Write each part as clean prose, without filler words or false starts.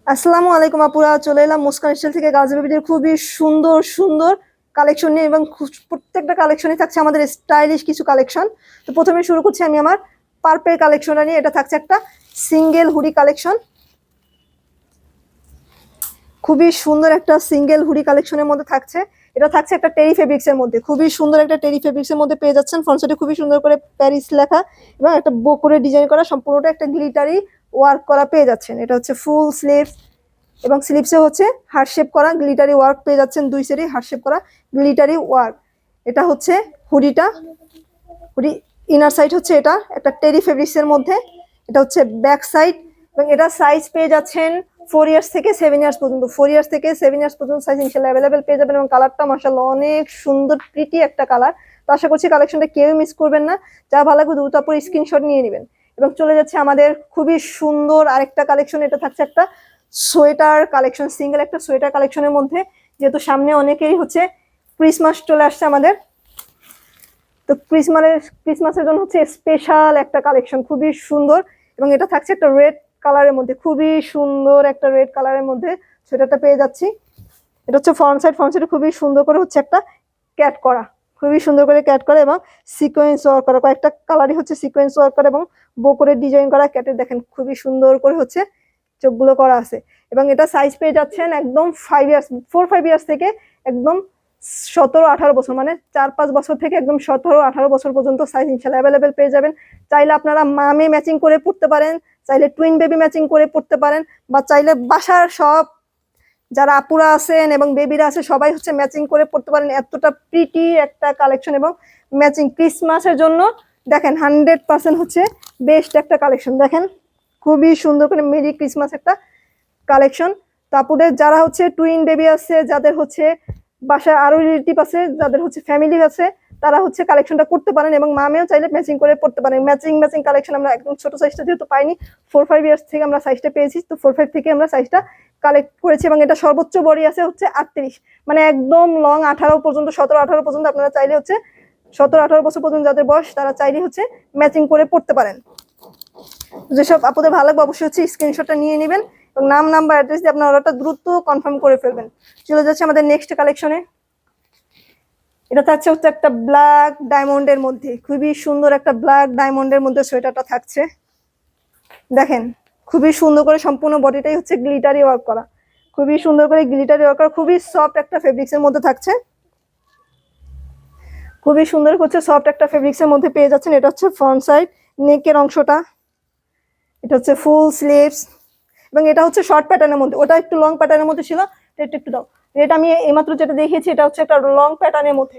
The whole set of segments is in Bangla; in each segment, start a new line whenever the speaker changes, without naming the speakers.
আসসালামু আলাইকুম আপুরা, চলে এলাম মুস্কান স্টাইল থেকে গার্লস বেবিদের খুবই সুন্দর সুন্দর কালেকশন নিয়ে এবং প্রত্যেকটা কালেকশনই থাকছে আমাদের স্টাইলিশ কিছু কালেকশন। তো প্রথমে শুরু করছি আমি আমার পার্পেল কালেকশনটা নিয়ে। এটা থাকছে একটা সিঙ্গেল হুডি কালেকশন, খুবই সুন্দর একটা সিঙ্গেল হুডি কালেকশনের মধ্যে থাকছে। এটা থাকছে একটা টেরি ফেব্রিক্স এর মধ্যে, খুবই সুন্দর একটা টেরি ফেব্রিক্স এর মধ্যে পেয়ে যাচ্ছেন। ফ্রন্ট সাইডে খুবই সুন্দর করে প্যারিস লেখা এবং একটা বো করে ডিজাইন করা, সম্পূর্ণটা একটা গ্লিটারি ওয়ার্ক করা পেয়ে যাচ্ছেন। এটা হচ্ছে ফুল স্লিভস এবং স্লিভসে হচ্ছে হার্ট শেপ করা গ্লিটারি ওয়ার্ক পেয়ে যাচ্ছেন, দুই সাইডে হার্ট শেপ করা গ্লিটারি ওয়ার্ক। এটা হচ্ছে হুডি ইনার সাইড হচ্ছে এটা একটা টেরি ফেব্রিক্স এর মধ্যে। এটা হচ্ছে ব্যাক সাইড এবং এটা সাইজ পেয়ে যাচ্ছেন 4 ইয়ার্স থেকে 7 ইয়ার্স পর্যন্ত। 4 ইয়ার্স থেকে 7 ইয়ার্স পর্যন্ত সাইজ ইনশাআল্লাহ অ্যাভেলেবেল পেয়ে যাবেন এবং কালারটা মাশাআল্লাহ অনেক সুন্দর প্রিটি একটা কালার। তো আশা করছি কালেকশনটা কেউ মিস করবেন না। যা ভালো লাগবে দ্রুত আপনি স্ক্রিনশট নিয়ে নেবেন। এবং চলে যাচ্ছে আমাদের খুবই সুন্দর আরেকটা কালেকশন। এটা থাকছে একটা সোয়েটার কালেকশন, সিঙ্গেল একটা সোয়েটার কালেকশনের মধ্যে। যেহেতু সামনে অনেকেই হচ্ছে ক্রিসমাস চলে আসছে আমাদের, তো ক্রিসমাসের জন্য হচ্ছে স্পেশাল একটা কালেকশন, খুবই সুন্দর। এবং এটা থাকছে একটা রেড কালারের মধ্যে, খুবই সুন্দর একটা রেড কালারের মধ্যে সোয়েটারটা পেয়ে যাচ্ছি। এটা হচ্ছে ফ্রন্ট সাইডে খুবই সুন্দর করে হচ্ছে একটা ক্যাট করা, খুবই সুন্দর করে ক্যাট করা এবং সিকোয়েন্স ওয়ার্ক করা, কয়েকটা কালারই হচ্ছে সিকোয়েন্স ওয়ার্ক করা এবং বো করে ডিজাইন করা। ক্যাটের দেখেন খুবই সুন্দর করে হচ্ছে চোখগুলো করা আছে। এবং এটা সাইজ পেয়ে যাচ্ছেন একদম 4-5 ইয়ার্স থেকে একদম 17-18 বছর, মানে 4-5 বছর থেকে একদম 17-18 বছর পর্যন্ত সাইজ ইনশাআল্লাহ অ্যাভেলেবেল পেয়ে যাবেন। চাইলে আপনারা মামে ম্যাচিং করে পড়তে পারেন, চাইলে টুইন বেবি ম্যাচিং করে পড়তে পারেন, বা চাইলে বাসার সব যারা আপুরা আছেন এবং বেবিরা আছে সবাই হচ্ছে ম্যাচিং করে পড়তে পারেন। এতটা প্রিটি একটা কালেকশন এবং ম্যাচিং ক্রিসমাসের জন্য দেখেন 100% হচ্ছে বেস্ট একটা কালেকশন। দেখেন খুবই সুন্দর করে মেরি ক্রিসমাস একটা কালেকশন। তো আপুদের যারা হচ্ছে টুইন বেবি আছে, যাদের হচ্ছে বাসায় আরো রিলেটিভ আছে, যাদের হচ্ছে ফ্যামিলি আছে, তারা হচ্ছে কালেকশনটা করতে পারেন এবং মামেও চাইলে ম্যাচিং করে পড়তে পারেন। ম্যাচিং কালেকশন আমরা একদম ছোট সাইজটা যেহেতু পাইনি, 4-5 ইয়ার্স থেকে আমরা সাইজটা পেয়েছি, তো 4-5 থেকে আমরা সাইজটা কালেক্ট করেছি। এবং এটা সর্বোচ্চ বডি আছে হচ্ছে 38, মানে একদম লং 18 পর্যন্ত, 17-18 পর্যন্ত আপনারা চাইলে হচ্ছে 17-18 বছর পর্যন্ত যাদের বয়স তারা চাইলে হচ্ছে ম্যাচিং করে পড়তে পারেন। যেসব আপুদের ভালো লাগবে অবশ্যই হচ্ছে স্ক্রিনশটটা নিয়ে নেবেন এবং নাম নাম্বার অ্যাড্রেস দিয়ে আপনার অর্ডারটা দ্রুত কনফার্ম করে ফেলবেন। চলে যাচ্ছে আমাদের নেক্সট কালেকশনে। এটা থাকছে হচ্ছে একটা ব্ল্যাক ডায়মন্ডের মধ্যে, খুবই সুন্দর একটা ব্ল্যাক ডায়মন্ডের মধ্যে সোয়েটারটা থাকছে। দেখেন খুবই সুন্দর করে সম্পূর্ণ বডিটাই হচ্ছে গ্লিটারি ওয়ার্ক করা, খুবই সুন্দর করে গ্লিটারি ওয়ার্ক করা, খুবই সফট একটা ফেব্রিক্সের মধ্যে থাকছে, খুবই সুন্দর হচ্ছে সফট একটা ফেব্রিক্সের মধ্যে পেয়ে যাচ্ছেন। এটা হচ্ছে ফ্রন্ট সাইড নেকের অংশটা, এটা হচ্ছে ফুল স্লিভস এবং এটা হচ্ছে শর্ট প্যাটার্নের মধ্যে। ওটা একটু লং প্যাটার্নের মধ্যে ছিল, এটা একটু দাও। এটা আমি এইমাত্র যেটা দেখিয়েছি এটা হচ্ছে একটা লং প্যাটার্নের মধ্যে।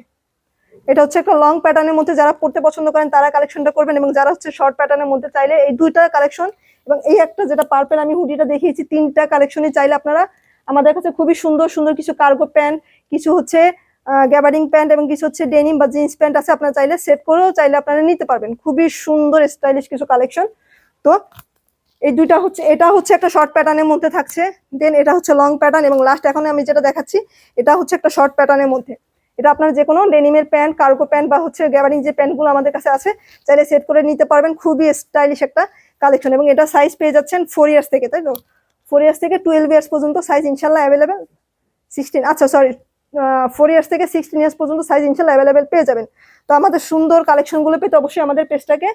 এটা হচ্ছে একটা লং প্যাটার্নের মধ্যে, যারা পড়তে পছন্দ করেন তারা কালেকশনটা করবেন এবং যারা হচ্ছে শর্ট প্যাটার্নের মধ্যে চাইলে এই দুইটা কালেকশন এবং এই একটা যেটা পার্পেল আমি হুডিটা দেখিয়েছি, তিনটা কালেকশনই চাইলে আপনারা আমাদের কাছে খুবই সুন্দর সুন্দর কিছু কার্গো প্যান্ট, কিছু হচ্ছে গ্যাবারিং প্যান্ট এবং কিছু হচ্ছে ডেনিম বা জিন্স প্যান্ট আছে, আপনারা চাইলে সেট করেও চাইলে আপনারা নিতে পারবেন। খুবই সুন্দর স্টাইলিশ কিছু কালেকশন। তো এই দুইটা হচ্ছে, এটা হচ্ছে একটা শর্ট প্যাটার্নের মধ্যে থাকছে, দেন এটা হচ্ছে লং প্যাটার্ন এবং লাস্ট এখন আমি যেটা দেখাচ্ছি এটা হচ্ছে একটা শর্ট প্যাটার্নের মধ্যে। এটা আপনার যে কোনো ডেনিমের প্যান্ট, কার্গো প্যান্ট বা হচ্ছে গ্যাবারিং যে প্যান্টগুলো আমাদের কাছে আছে চাইলে সেট করে নিতে পারবেন। খুবই স্টাইলিশ একটা কালেকশন এবং এটা সাইজ পেয়ে যাচ্ছেন 4 ইয়ার্স থেকে, তাই তো 4 ইয়ার্স থেকে 12 ইয়ার্স পর্যন্ত সাইজ ইনশাল্লাহ অ্যাভেলেবেল। 16, আচ্ছা সরি, 4 ইয়ার্স থেকে 16 ইয়ার্স পর্যন্ত সাইজ ইনশাল্লাহ অ্যাভেলেবেল পেয়ে যাবেন। তো আমাদের সুন্দর কালেকশনগুলো পেতে অবশ্যই আমাদের পেজটাকে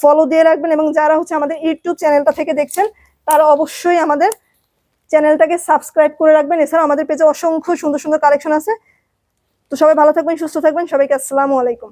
ফলো দিয়ে রাখবেন এবং যারা হচ্ছে আমাদের ইউটিউব চ্যানেলটা থেকে দেখছেন তারা অবশ্যই আমাদের চ্যানেলটাকে সাবস্ক্রাইব করে রাখবেন। এছাড়াও আমাদের পেজে অসংখ্য সুন্দর সুন্দর কালেকশন আছে। তো সবাই ভালো থাকবেন, সুস্থ থাকবেন, সবাইকে আসসালামু আলাইকুম।